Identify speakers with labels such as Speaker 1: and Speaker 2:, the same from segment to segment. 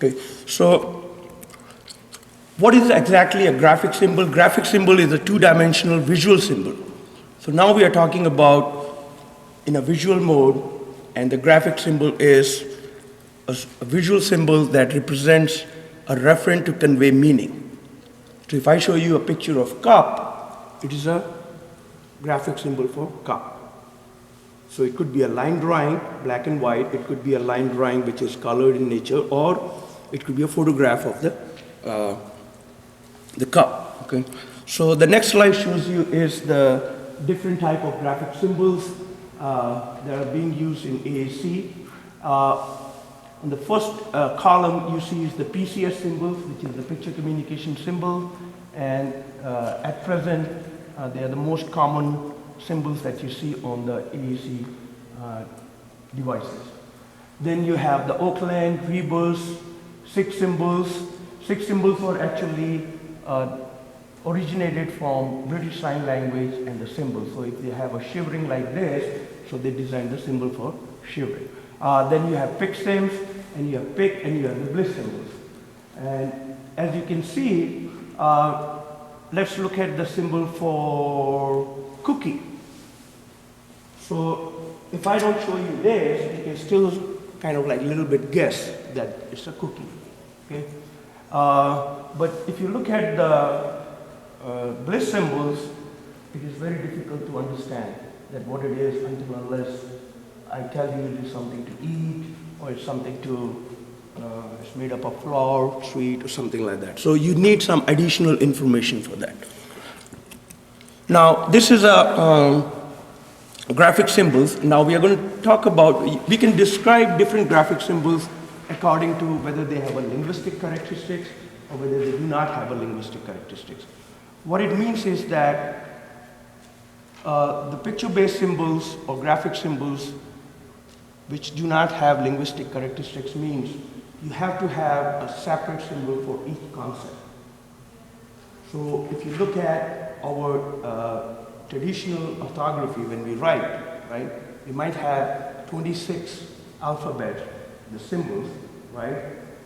Speaker 1: Okay, so what is exactly a graphic symbol? Graphic symbol is a two-dimensional visual symbol. So now we are talking about in a visual mode, and the graphic symbol is a visual symbol that represents a referent to convey meaning. So if I show you a picture of cup, it is a graphic symbol for cup. So it could be a line drawing, black and white. It could be a line drawing which is colored in nature, or it could be a photograph of the cup. Okay. So the next slide shows you is the different type of graphic symbols that are being used in AAC. On the first column you see is the PCS symbol, which is the picture communication symbol, and at present they are the most common symbols that you see on the AAC devices. Then you have the Oakland, Rebus, six symbols. Six symbols were actually originated from British Sign Language and the symbol. So if they have a shivering like this, so they designed the symbol for shivering. Then you have pick sims, and you have pick, and you have the bliss symbols. And as you can see, let's look at the symbol for cookie. So if I don't show you this, you can still kind of like a little bit guess that it's a cookie. Okay? But if you look at the bliss symbols, it is very difficult to understand that what it is until unless I tell you it is something to eat, or it's something to, it's made up of flour, sweet, or something like that. So you need some additional information for that. Now, this is a graphic symbols. Now we are going to talk about, we can describe different graphic symbols according to whether they have a linguistic characteristics or whether they do not have a linguistic characteristics. What it means is that the picture-based symbols or graphic symbols which do not have linguistic characteristics means you have to have a separate symbol for each concept. So if you look at our traditional orthography, when we write, right, we might have 26 alphabets, the symbols, right,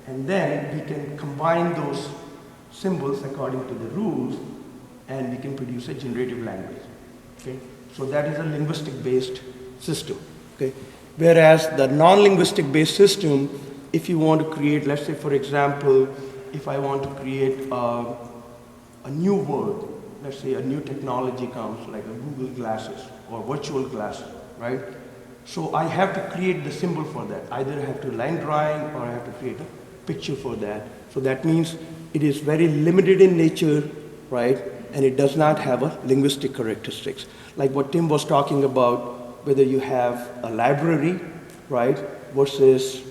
Speaker 1: and then we can combine those symbols according to the rules, and we can produce a generative language. Okay, so that is a linguistic-based system. Okay, whereas the non-linguistic based system, if you want to create, let's say, for example, if I want to create a new word. Let's say a new technology comes, like a Google glasses or virtual glasses, right? So I have to create the symbol for that. Either I have to line drawing or I have to create a picture for that. So that means it is very limited in nature, right? And it does not have a linguistic characteristics. Like what Tim was talking about, whether you have a library, right, versus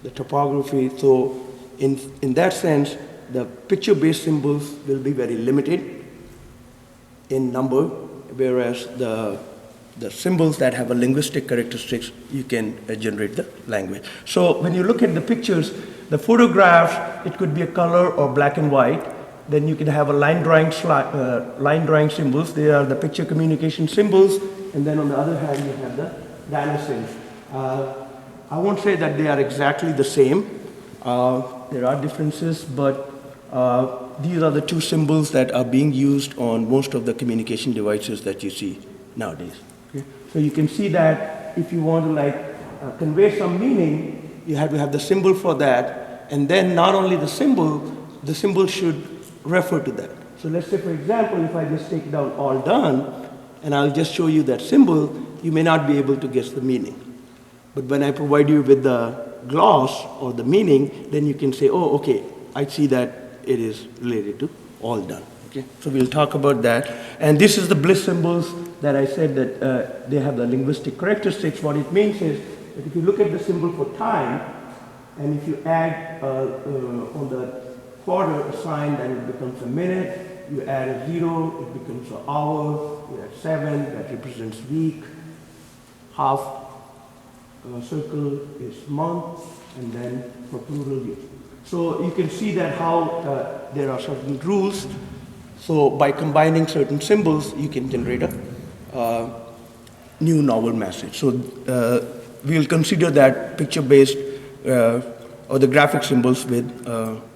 Speaker 1: the topography. So in that sense, the picture-based symbols will be very limited in number, whereas the symbols that have a linguistic characteristics, you can generate the language. So when you look at the pictures, the photographs, it could be a color or black and white. Then you can have a line drawing symbols. They are the picture communication symbols. And then on the other hand, you have the dinosaurs. I won't say that they are exactly the same. There are differences, but these are the two symbols that are being used on most of the communication devices that you see nowadays. Okay? So you can see that if you want to convey some meaning, you have to have the symbol for that, and then not only the symbol should refer to that. So let's say, for example, if I just take down all done, and I'll just show you that symbol, you may not be able to guess the meaning. But when I provide you with the gloss or the meaning, then you can say, oh, okay, I see that it is related to all done. Okay? So we'll talk about that. And this is the bliss symbols that I said that they have the linguistic characteristics. What it means is that if you look at the symbol for time, and if you add on the quarter a sign, then it becomes a minute. You add a 0, it becomes an hour. You add 7, that represents week. Half circle is month, and then for plural year. So you can see that how there are certain rules. So by combining certain symbols, you can generate a new novel message. So we'll consider that picture-based or the graphic symbols with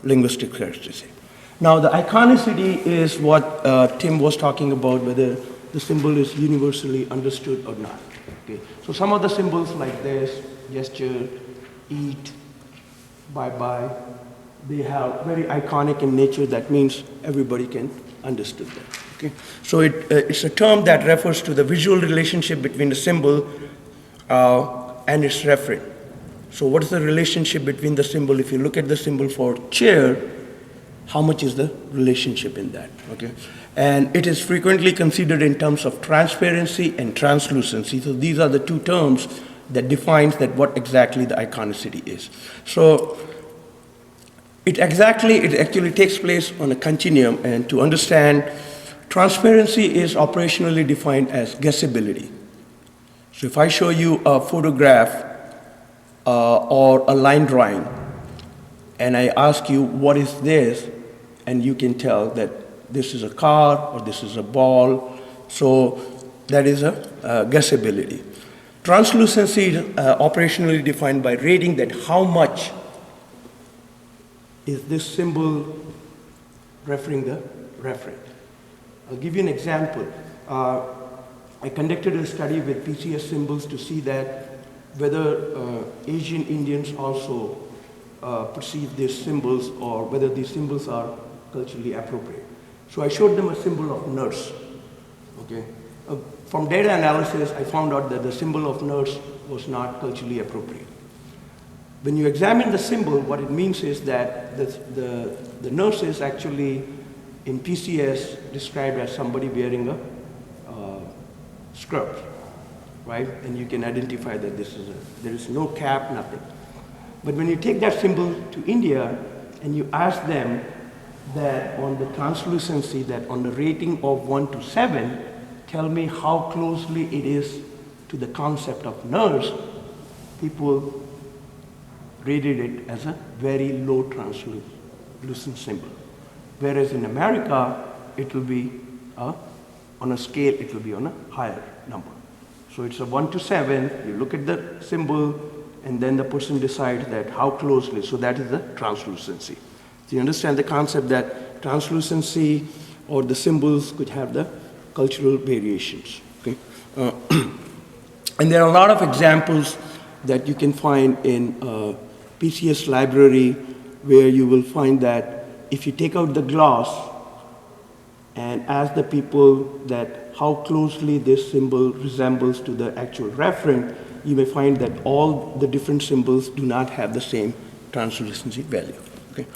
Speaker 1: linguistic characteristics. Now, the iconicity is what Tim was talking about, whether the symbol is universally understood or not. Okay. So some of the symbols like this, gesture, eat, bye-bye, they have very iconic in nature. That means everybody can understand them. Okay? So it's a term that refers to the visual relationship between the symbol and its referent. So what is the relationship between the symbol? If you look at the symbol for chair, how much is the relationship in that? Okay? And it is frequently considered in terms of transparency and translucency. So these are the two terms that defines that what exactly the iconicity is. So it actually takes place on a continuum, and to understand, transparency is operationally defined as guessability. So if I show you a photograph or a line drawing, and I ask you, what is this? And you can tell that this is a car or this is a ball. So that is a guessability. Translucency is operationally defined by rating that how much is this symbol referring the referent. I'll give you an example. I conducted a study with PCS symbols to see that whether Asian Indians also perceive these symbols or whether these symbols are culturally appropriate. So I showed them a symbol of nurse. Okay. From data analysis, I found out that the symbol of nurse was not culturally appropriate. When you examine the symbol, what it means is that the nurse is actually in PCS described as somebody wearing a scrub, right? And you can identify that there is no cap, nothing. But when you take that symbol to India and you ask them that on the translucency, that on the rating of 1 to 7, tell me how closely it is to the concept of nurse, people rated it as a very low translucent symbol. Whereas in America, it will be, on a scale, it will be on a higher number. So it's a 1 to 7, you look at the symbol, and then the person decides that how closely, so that is the translucency. So you understand the concept that translucency or the symbols could have the cultural variations. Okay? And there are a lot of examples that you can find in PCS library where you will find that if you take out the gloss and ask the people that how closely this symbol resembles to the actual referent, you may find that all the different symbols do not have the same translucency value. Okay?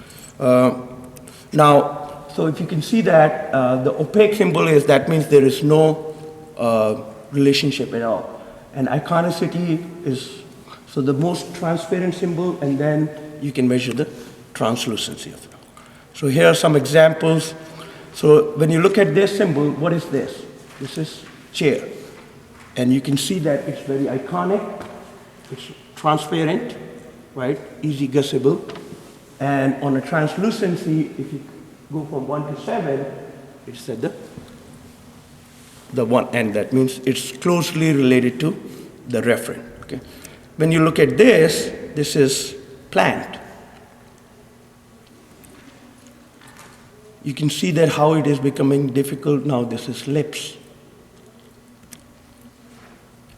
Speaker 1: Now, so if you can see that the opaque symbol is, that means there is no relationship at all. And iconicity is, so the most transparent symbol, and then you can measure the translucency of it. So here are some examples. So when you look at this symbol, what is this? This is chair. And you can see that it's very iconic, it's transparent, right? Easy guessable. And on a translucency, if you go from 1 to 7, it's at the one end. That means it's closely related to the referent. Okay? When you look at this, this is plant. You can see that how it is becoming difficult now. This is lips.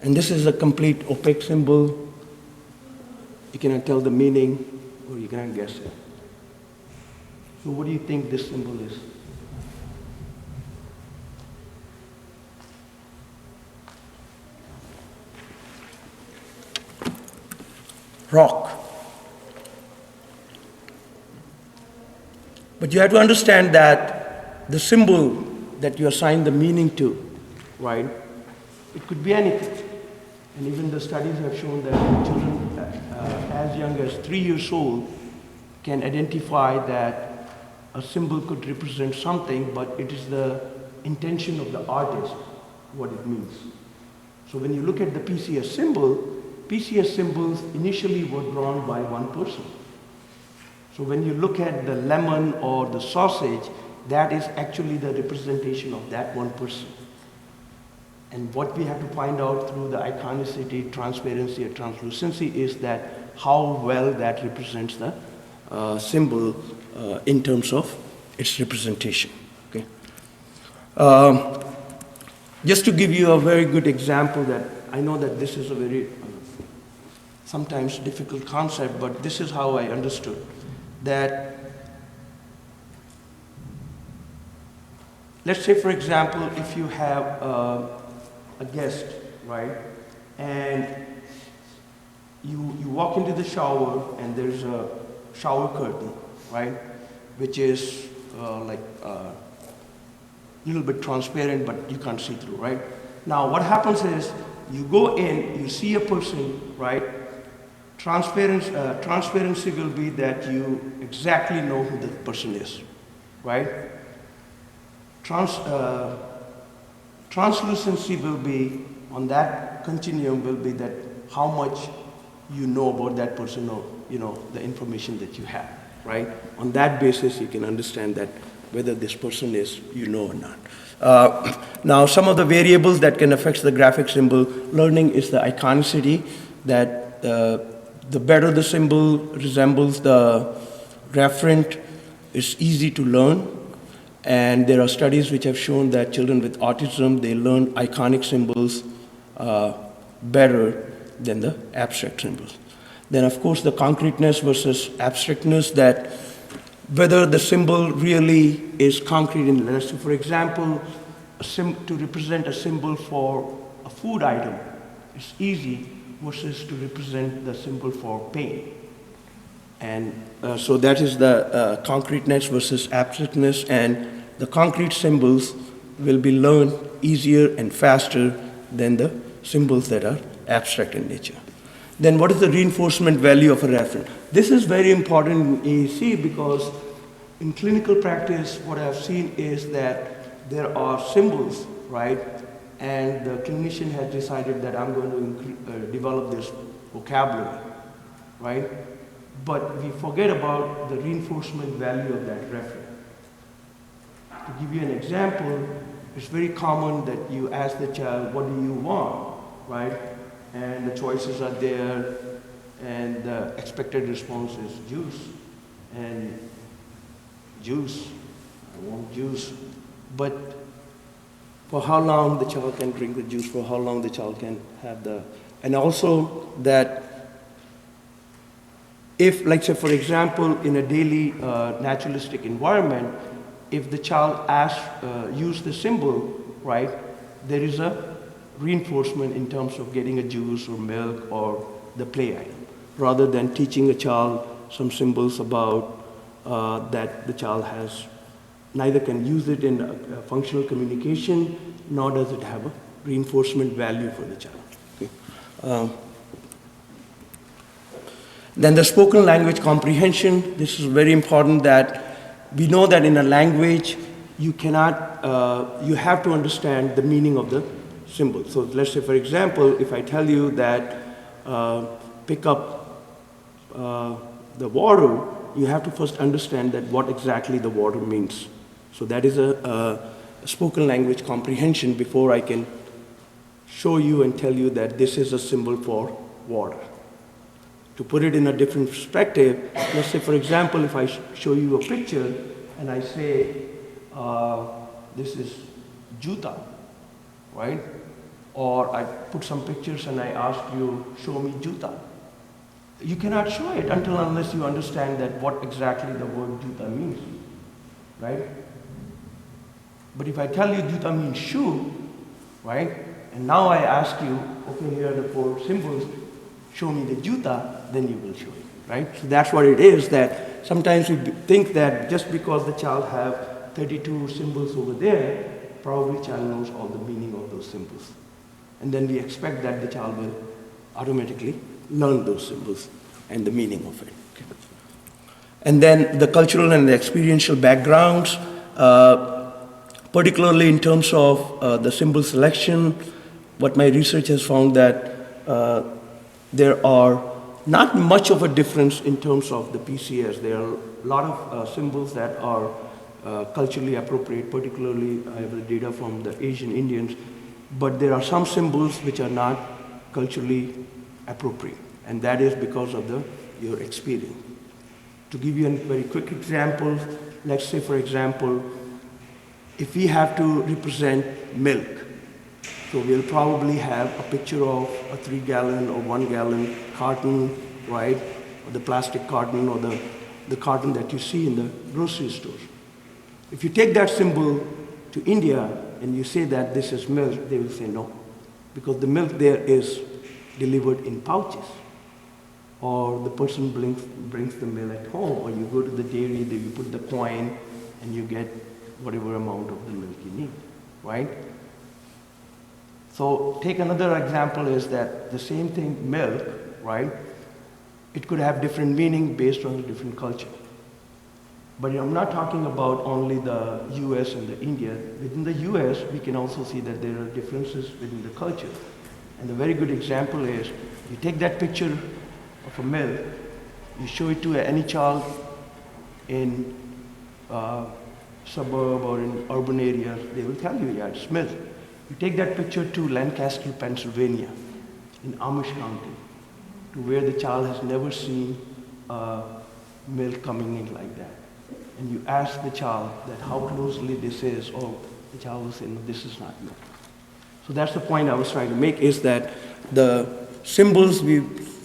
Speaker 1: And this is a complete opaque symbol. You cannot tell the meaning, or you cannot guess it. So what do you think this symbol is? Rock. But you have to understand that the symbol that you assign the meaning to, right, it could be anything. And even the studies have shown that children as young as 3 years old can identify that a symbol could represent something, but it is the intention of the artist, what it means. So when you look at the PCS symbol, PCS symbols initially were drawn by one person. So when you look at the lemon or the sausage, that is actually the representation of that one person. And what we have to find out through the iconicity, transparency, or translucency is that how well that represents the symbol in terms of its representation. Okay. Just to give you a very good example, that I know that this is a very sometimes difficult concept, but this is how I understood that. Let's say, for example, if you have a guest, right, and you walk into the shower and there's a shower curtain, right, which is like a little bit transparent, but you can't see through, right? Now, what happens is you go in, you see a person, right? Transparency will be that you exactly know who the person is, right? Translucency will be, on that continuum will be that how much you know about that person, or the information that you have, right? On that basis, you can understand that whether this person is or not. Now, some of the variables that can affect the graphic symbol learning is the iconicity, that the better the symbol resembles the referent, it's easy to learn. And there are studies which have shown that children with autism, they learn iconic symbols better than the abstract symbols. Then, of course, the concreteness versus abstractness, that whether the symbol really is concrete in letters. So, for example, to represent a symbol for a food item is easy versus to represent the symbol for pain. And so that is the concreteness versus abstractness, and the concrete symbols will be learned easier and faster than the symbols that are abstract in nature. Then what is the reinforcement value of a referent? This is very important in AAC, because in clinical practice, what I've seen is that there are symbols, right? And the clinician has decided that I'm going to develop this vocabulary, right? But we forget about the reinforcement value of that referent. To give you an example, it's very common that you ask the child, what do you want, right? And the choices are there, and the expected response is juice. And juice, I want juice. But for how long the child can drink the juice, for how long the child can have and also that if, like say, for example, in a daily naturalistic environment, if the child use the symbol, right, there is a reinforcement in terms of getting a juice or milk or the play item, rather than teaching a child some symbols about that the child has, neither can use it in functional communication, nor does it have a reinforcement value for the child. Okay. Then the spoken language comprehension. This is very important, that we know that in a language you cannot, you have to understand the meaning of the symbol. So let's say, for example, if I tell you that pick up the water, you have to first understand that what exactly the water means. So that is a spoken language comprehension before I can show you and tell you that this is a symbol for water. To put it in a different perspective, let's say, for example, if I show you a picture and I say, this is juta, right? Or I put some pictures and I ask you, show me juta. You cannot show it unless you understand that what exactly the word juta means, right? But if I tell you juta means shoe, right? And now I ask you, okay, here are the 4 symbols, show me the juta, then you will show it, right? So that's what it is, that sometimes we think that just because the child have 32 symbols over there, probably child knows all the meaning of those symbols. And then we expect that the child will automatically learn those symbols and the meaning of it. Okay. And then the cultural and the experiential backgrounds, particularly in terms of the symbol selection, what my research has found that there are not much of a difference in terms of the PCS. There are a lot of symbols that are culturally appropriate, particularly I have the data from the Asian Indians, but there are some symbols which are not culturally appropriate. and that is because of your experience. To give you a very quick example, let's say, for example, if we have to represent milk, so we'll probably have a picture of a 3-gallon or 1-gallon carton, right? Or the plastic carton or the carton that you see in the grocery stores. If you take that symbol to India and you say that this is milk, they will say no, because the milk there is delivered in pouches. Or the person brings the milk at home, or you go to the dairy, you put the coin, and you get whatever amount of the milk you need, right? So take another example is that the same thing, milk, right? It could have different meaning based on a different culture. But I'm not talking about only the US and the India. Within the US, we can also see that there are differences within the culture. And the very good example is, you take that picture of a milk, you show it to any child in suburb or in urban areas, they will tell you, yeah, it's milk. You take that picture to Lancaster, Pennsylvania, in Amish County, to where the child has never seen milk coming in like that. And you ask the child that how closely this is, or the child will say, no, this is not milk. So that's the point I was trying to make, is that the symbols,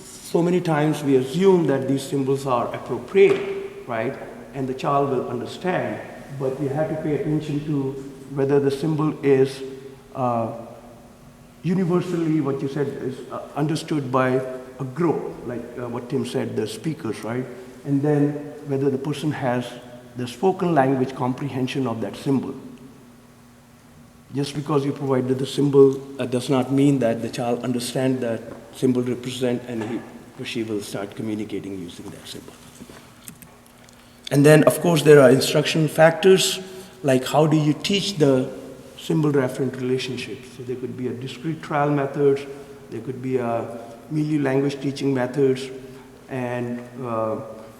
Speaker 1: so many times we assume that these symbols are appropriate, right? And the child will understand, but you have to pay attention to whether the symbol is universally, what you said, is understood by a group, like what Tim said, the speakers, right? And then whether the person has the spoken language comprehension of that symbol. Just because you provided the symbol does not mean that the child understands that symbol represent, and he or she will start communicating using that symbol. And then, of course, there are instructional factors, like how do you teach the symbol-referent relationships. So there could be a discrete trial methods, there could be a milieu language teaching methods, and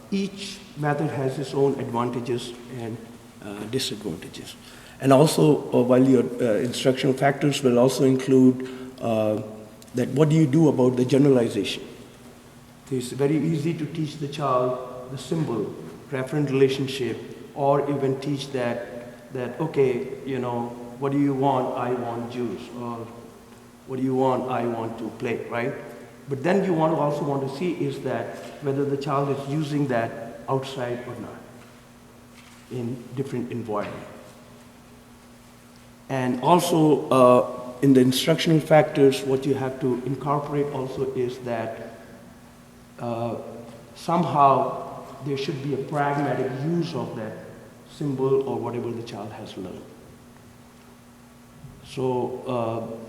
Speaker 1: each method has its own advantages and disadvantages. And also, while your instructional factors will also include that what do you do about the generalization. It's very easy to teach the child the symbol, referent relationship, or even teach that okay, you know, what do you want? I want juice. Or what do you want? I want to play, right? But then you also want to see is that whether the child is using that outside or not in different environments. And also in the instructional factors, what you have to incorporate also is that somehow there should be a pragmatic use of that symbol or whatever the child has learned. So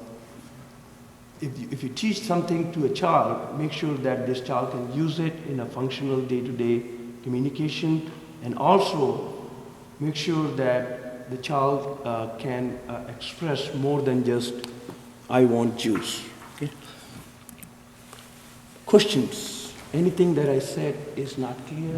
Speaker 1: if you teach something to a child, make sure that this child can use it in a functional day-to-day communication, and also make sure that the child can express more than just, I want juice. Okay? Questions? Anything that I said is not clear?